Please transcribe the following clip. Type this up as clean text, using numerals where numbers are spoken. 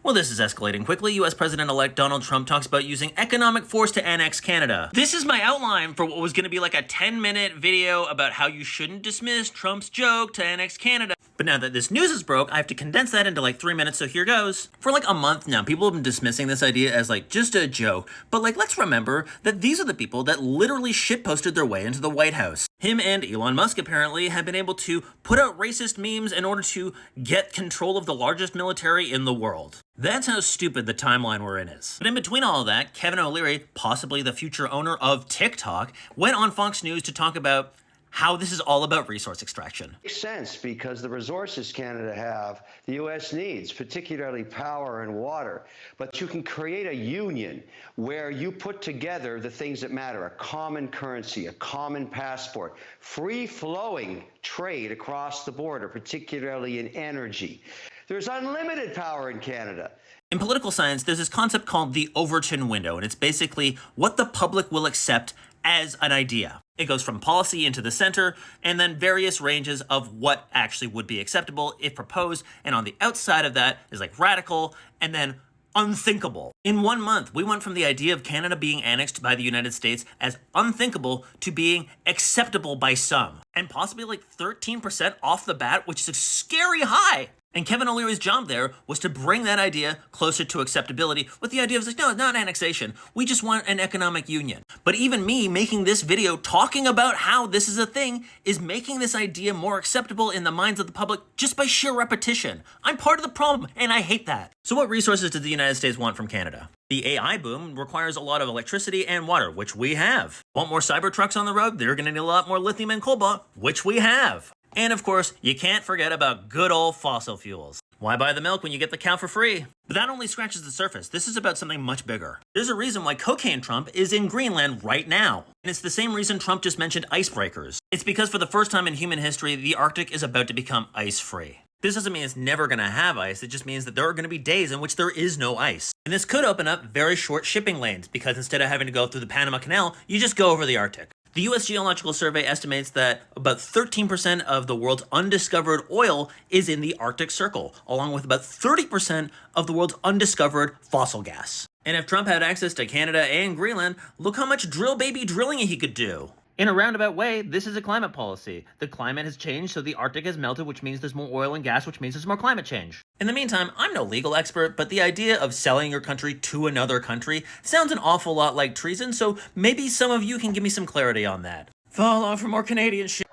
Well, this is escalating quickly. US President-elect Donald Trump talks about using economic force to annex Canada. This is my outline for what was going to be like a 10-minute video about how you shouldn't dismiss Trump's joke to annex Canada. But now that this news is broke, I have to condense that into like 3 minutes, so here goes. For like a month now, people have been dismissing this idea as like just a joke. But like, let's remember that these are the people that literally shitposted their way into the White House. Him and Elon Musk apparently have been able to put out racist memes in order to get control of the largest military in the world. That's how stupid the timeline we're in is. But in between all of that, Kevin O'Leary, possibly the future owner of TikTok, went on Fox News to talk about how this is all about resource extraction. Makes sense because the resources Canada have, the U.S. needs, particularly power and water. But you can create a union where you put together the things that matter, a common currency, a common passport, free-flowing trade across the border, particularly in energy. There's unlimited power in Canada. In political science, there's this concept called the Overton window, and it's basically what the public will accept as an idea. It goes from policy into the center, and then various ranges of what actually would be acceptable if proposed, and on the outside of that is like radical, and then unthinkable. In 1 month, we went from the idea of Canada being annexed by the United States as unthinkable to being acceptable by some, and possibly like 13% off the bat, which is a scary high. And Kevin O'Leary's job there was to bring that idea closer to acceptability with the idea of like, no, it's not annexation. We just want an economic union. But even me making this video talking about how this is a thing is making this idea more acceptable in the minds of the public just by sheer repetition. I'm part of the problem, and I hate that. So what resources does the United States want from Canada? The AI boom requires a lot of electricity and water, which we have. Want more cyber trucks on the road? They're gonna need a lot more lithium and cobalt, which we have. And of course, you can't forget about good old fossil fuels. Why buy the milk when you get the cow for free? But that only scratches the surface. This is about something much bigger. There's a reason why Cocaine Trump is in Greenland right now. And it's the same reason Trump just mentioned icebreakers. It's because for the first time in human history, the Arctic is about to become ice-free. This doesn't mean it's never gonna have ice, it just means that there are gonna be days in which there is no ice. And this could open up very short shipping lanes, because instead of having to go through the Panama Canal, you just go over the Arctic. The US Geological Survey estimates that about 13% of the world's undiscovered oil is in the Arctic Circle, along with about 30% of the world's undiscovered fossil gas. And if Trump had access to Canada and Greenland, look how much drill baby drilling he could do. In a roundabout way, this is a climate policy. The climate has changed, so the Arctic has melted, which means there's more oil and gas, which means there's more climate change. In the meantime, I'm no legal expert, but the idea of selling your country to another country sounds an awful lot like treason, so maybe some of you can give me some clarity on that. Fall off for more Canadian shit.